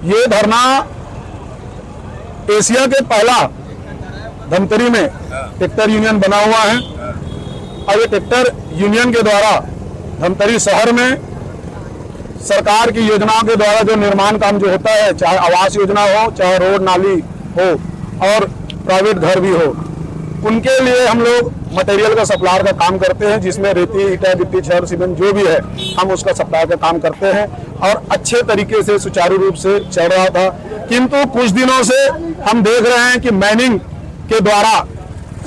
ये धरना एशिया के पहला धमतरी में ट्रैक्टर यूनियन बना हुआ है और ये ट्रैक्टर यूनियन के द्वारा धमतरी शहर में सरकार की योजनाओं के द्वारा जो निर्माण काम जो होता है, चाहे आवास योजना हो, चाहे रोड नाली हो और प्राइवेट घर भी हो, उनके लिए हम लोग मटेरियल का सप्लायर का काम करते हैं, जिसमें रेती, ईटा, गिट्टी, छड़, सीमेंट जो भी है हम उसका सप्लायर का काम करते हैं और अच्छे तरीके से सुचारू रूप से चल रहा था। किंतु कुछ दिनों से हम देख रहे हैं कि माइनिंग के द्वारा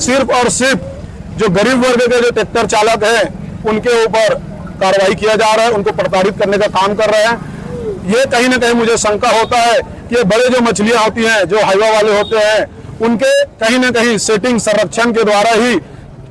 सिर्फ और सिर्फ जो गरीब वर्ग के जो ट्रैक्टर चालक हैं उनके ऊपर कार्रवाई किया जा रहा है, उनको प्रताड़ित करने का काम कर रहे हैं। ये कहीं ना कहीं मुझे शंका होता है कि बड़े जो मछलियां होती हैं, जो हाईवा वाले होते हैं, उनके कहीं ना कहीं सेटिंग संरक्षण के द्वारा ही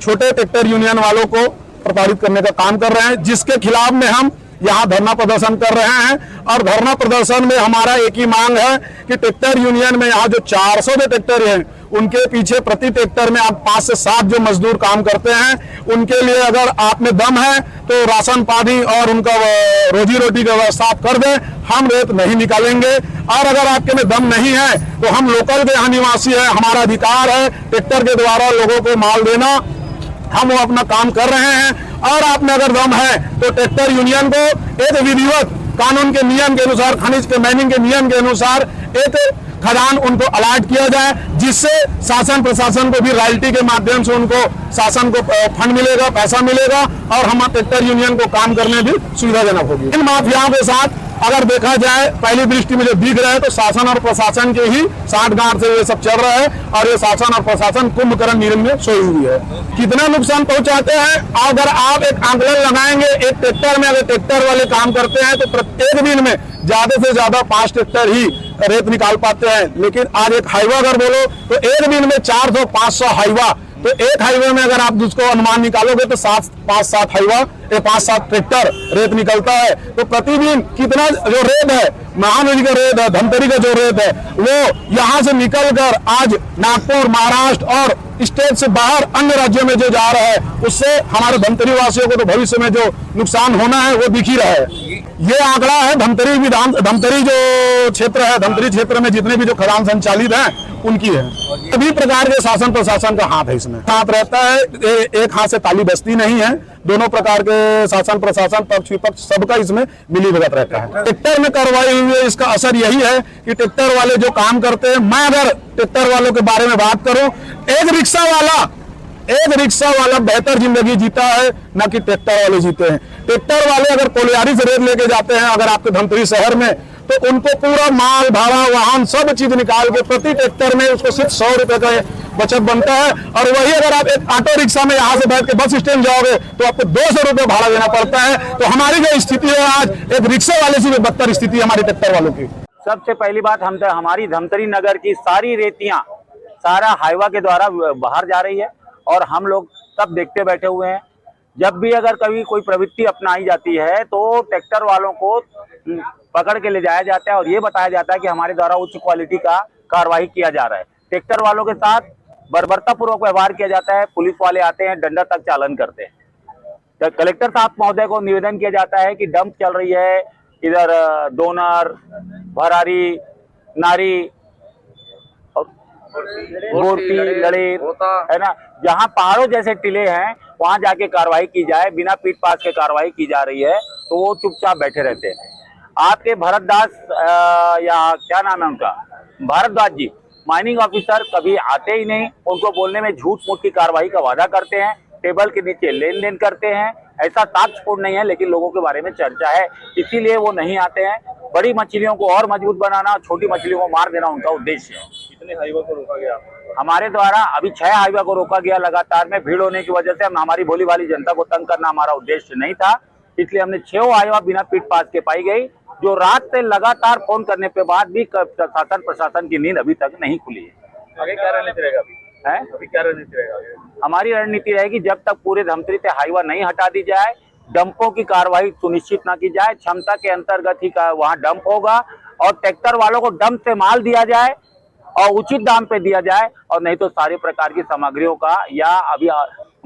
छोटे ट्रैक्टर यूनियन वालों को प्रताड़ित करने का काम कर रहे हैं, जिसके खिलाफ में हम यहाँ धरना प्रदर्शन कर रहे हैं। और धरना प्रदर्शन में हमारा एक ही मांग है कि ट्रैक्टर यूनियन में यहाँ जो 400 जो ट्रैक्टर हैं, उनके पीछे प्रति ट्रैक्टर में आप 5 से 7 जो मजदूर काम करते हैं, उनके लिए अगर आप में दम है तो राशन पानी और उनका रोजी रोटी का व्यवस्था आप कर दें, हम रेत नहीं निकालेंगे। और अगर आपके में दम नहीं है तो हम लोकल के यहाँ निवासी है, हमारा अधिकार है ट्रैक्टर के द्वारा लोगों को माल देना, हम वो अपना काम कर रहे हैं। और आप में अगर दम है तो ट्रैक्टर यूनियन को एक विधिवत कानून के नियम के अनुसार, खनिज के माइनिंग के नियम के अनुसार एक खदान उनको अलॉट किया जाए, जिससे शासन प्रशासन को भी रॉयल्टी के माध्यम से उनको शासन को फंड मिलेगा, पैसा मिलेगा और हम ट्रैक्टर यूनियन को काम करने भी सुविधाजनक होगी। इन माफियाओं के साथ अगर देखा जाए पहली दृष्टि में जो दिख रहा है तो शासन और प्रशासन के ही साठगांठ से ये सब चल रहा है और ये शासन और प्रशासन कुंभकर्ण नींद में सोई हुई है। कितना नुकसान पहुंचाते हैं अगर आप एक आंकलन लगाएंगे, एक ट्रैक्टर में अगर ट्रैक्टर वाले काम करते हैं तो प्रत्येक दिन में ज्यादा से ज्यादा 5 ट्रैक्टर ही रेत निकाल पाते हैं। लेकिन आज एक हाईवा अगर बोलो तो एक दिन में 400-500 हाईवा, तो एक हाईवे में अगर आप उसको अनुमान निकालोगे तो 5-7 हाईवा, 5-7 ट्रैक्टर रेत निकलता है। तो प्रतिदिन कितना जो रेत है, महानदी का रेत है, धमतरी का जो रेत है, वो यहाँ से निकलकर आज नागपुर, महाराष्ट्र और स्टेट से बाहर अन्य राज्यों में जो जा रहा है, उससे हमारे धमतरी वासियों को तो भविष्य में जो नुकसान होना है वो दिख ही रहा है। ये आंकड़ा है धमतरी जो क्षेत्र है, धमतरी क्षेत्र में जितने भी जो खदान संचालित हैं उनकी है। सभी प्रकार के शासन प्रशासन का हाथ है, इसमें हाथ रहता है, एक हाथ से ताली बजती नहीं है। दोनों प्रकार के शासन प्रशासन, पक्ष विपक्ष सबका इसमें मिली भगत रहता है। ट्रैक्टर में कार्रवाई हुई है, इसका असर यही है कि ट्रैक्टर वाले जो काम करते हैं, मैं अगर ट्रैक्टर वालों के बारे में बात करूं, एक रिक्शा वाला बेहतर जिंदगी जीता है ना कि ट्रैक्टर वाले जीते हैं। ट्रैक्टर वाले अगर कोलियारी से रेत लेके जाते हैं अगर आपके धमतरी शहर में, तो उनको पूरा माल भाड़ा वाहन सब चीज निकाल के प्रति ट्रैक्टर में उसको सिर्फ 100 रुपए का बचत बनता है। और वही अगर आप एक ऑटो रिक्शा में यहाँ से बैठ के बस स्टैंड जाओगे तो आपको 200 रुपए भाड़ा देना पड़ता है। तो हमारी जो स्थिति है आज, एक रिक्शा वाले से भी बदतर स्थिति है हमारी ट्रैक्टर वालों की। सबसे पहली बात, हमारी धमतरी नगर की सारी रेतियां सारा हाईवा के द्वारा बाहर जा रही है और हम लोग सब देखते बैठे हुए हैं। जब भी अगर कभी कोई प्रवृत्ति अपनाई जाती है तो ट्रैक्टर वालों को पकड़ के ले जाया जाता है और ये बताया जाता है कि हमारे द्वारा उच्च क्वालिटी का कार्रवाई किया जा रहा है। ट्रैक्टर वालों के साथ बर्बरतापूर्वक व्यवहार किया जाता है, पुलिस वाले आते हैं, दंड तक चालन करते हैं। तो कलेक्टर साहब महोदय को निवेदन किया जाता है कि डंप चल रही है इधर दोनर, भरारी, नारी, गोरपी, लड़ेर है ना, जहाँ पहाड़ों जैसे टिले हैं वहां जाके कार्रवाई की जाए। बिना पीट पास के कार्रवाई की जा रही है तो वो चुपचाप बैठे रहते हैं। आपके भरतदास या क्या नाम है उनका, भारद्वाज जी, माइनिंग ऑफिसर कभी आते ही नहीं, उनको बोलने में झूठ मूठ की कार्रवाई का वादा करते हैं, टेबल के नीचे लेन देन करते हैं। ऐसा साक्ष्यपूर्ण नहीं है लेकिन लोगों के बारे में चर्चा है, इसीलिए वो नहीं आते हैं। बड़ी मछलियों को और मजबूत बनाना, छोटी मछलियों को मार देना उनका उद्देश्य है। कितने हाईवा को रोका गया? हमारे द्वारा अभी 6 हाईवा को रोका गया। लगातार में भीड़ होने की वजह से हमारी भोली भाली जनता को तंग करना हमारा उद्देश्य नहीं था, इसलिए हमने 6 हाईवा बिना पीट पास के पाई गई, जो रात से लगातार फोन करने के बाद भी शासन प्रशासन की नींद अभी तक नहीं खुली है। आगे क्या रणनीति रहेगा? अभी क्या रणनीति रहेगा? हमारी रणनीति रहेगी जब तक पूरे धमतरी से हाईवा नहीं हटा दी जाए, डंपों की कार्रवाई सुनिश्चित न की जाए, क्षमता के अंतर्गत ही वहां डंप होगा और ट्रैक्टर वालों को डंप से माल दिया जाए और उचित दाम पे दिया जाए, और नहीं तो सारे प्रकार की सामग्रियों का, या अभी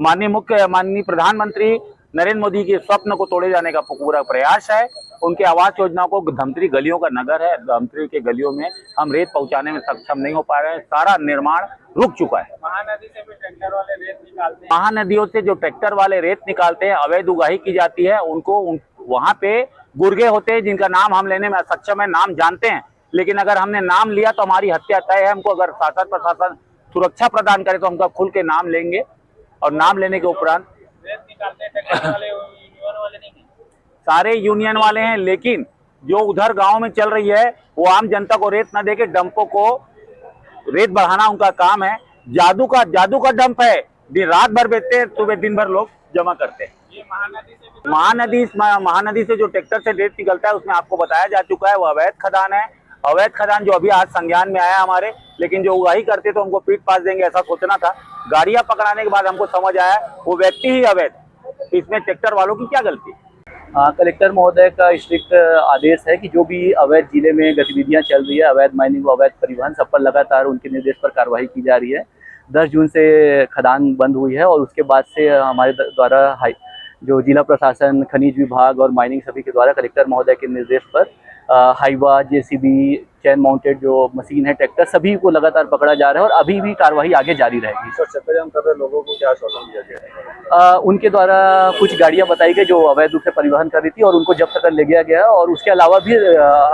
माननीय प्रधानमंत्री नरेंद्र मोदी के स्वप्न को तोड़े जाने का पूरा प्रयास है। उनके आवास योजना को, धमतरी गलियों का नगर है, धमतरी के गलियों में हम रेत पहुंचाने में सक्षम नहीं हो पा रहे हैं। सारा निर्माण रुक चुका है। महानदी से भी ट्रैक्टर वाले रेत निकालते हैं। महानदियों से जो ट्रैक्टर वाले रेत निकालते हैं, अवैध उगाही की जाती है, उनको वहां पे गुर्गे होते हैं जिनका नाम हम लेने में असक्षम है, नाम जानते हैं, लेकिन अगर हमने नाम लिया तो हमारी हत्या तय है। हमको अगर शासन प्रशासन सुरक्षा प्रदान करे तो हमका खुल के नाम लेंगे, और नाम लेने के उपरांत रेत निकालते हैं ट्रैक्टर वाले, यूनियन वाले नहीं हैं। सारे यूनियन वाले हैं, लेकिन जो उधर गांव में चल रही है वो आम जनता को रेत न देके डंपों को रेत बढ़ाना उनका काम है। जादू का डंप है, दिन रात भर बेचते हैं, सुबह दिन भर लोग जमा करते हैं। ये महानदी से भी महानदी से जो ट्रैक्टर से रेत निकलता है उसमें आपको बताया जा चुका है वो अवैध खदान है। अवैध खदान जो अभी आज संज्ञान में आया हमारे, लेकिन जो उगाही करते तो हमको पीठ पास देंगे ऐसा सोचना था। गाड़ियां पकड़ाने के बाद हमको समझ आया वो व्यक्ति ही अवैध, इसमें ट्रैक्टर वालों की क्या गलती। कलेक्टर महोदय का स्ट्रिक्ट आदेश है कि जो भी अवैध जिले में गतिविधियां चल रही है, अवैध माइनिंग, अवैध परिवहन, सब पर लगातार उनके निर्देश पर कार्रवाई की जा रही है। 10 जून से खदान बंद हुई है और उसके बाद से हमारे द्वारा जो जिला प्रशासन, खनिज विभाग और माइनिंग सभी के द्वारा कलेक्टर महोदय के निर्देश पर हाइवा, जेसीबी, चैन माउंटेड जो मशीन है, ट्रैक्टर, सभी को लगातार पकड़ा जा रहा है और अभी भी कार्रवाई आगे जारी रहेगी। सर, चक्काजाम कर रहे लोगों को क्या आश्वासन दिया गया है? उनके द्वारा कुछ गाड़ियां बताई गई जो अवैध रूप से परिवहन कर रही थी और उनको जब्त कर ले गया गया, और उसके अलावा भी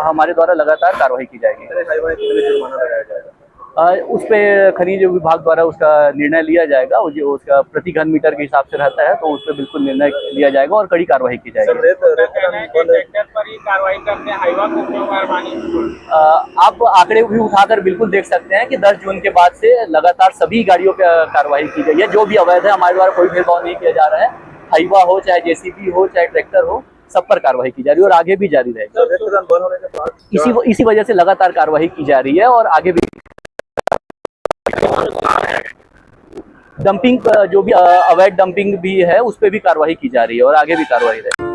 हमारे द्वारा लगातार कार्रवाई की जाएगी। हाईवे कितने जुर्माना लगाया जाएगा? उस पे खनिज विभाग द्वारा उसका निर्णय लिया जाएगा। वो जो उसका प्रति घन मीटर के हिसाब से रहता है, तो उस पर बिल्कुल निर्णय लिया जाएगा और कड़ी कार्रवाई की जाएगी। ट्रैक्टर पर ही कार्रवाई करते हैं, हाईवा को क्यों मारवानी? आप आंकड़े भी उठाकर बिल्कुल देख सकते हैं कि 10 जून के बाद से लगातार सभी गाड़ियों पर कार्रवाई की गई है। जो भी अवैध है हमारे द्वारा कोई भेदभाव नहीं किया जा रहा है। हाईवा हो, चाहे जेसीबी हो, चाहे ट्रैक्टर हो, सब पर कार्रवाई की जा रही है और आगे भी जारी रहेगी। इसी वजह से लगातार कार्रवाई की जा रही है और आगे भी डंपिंग, जो भी अवैध डंपिंग भी है, उस पर भी कार्रवाई की जा रही है और आगे भी कार्रवाई रहेगी।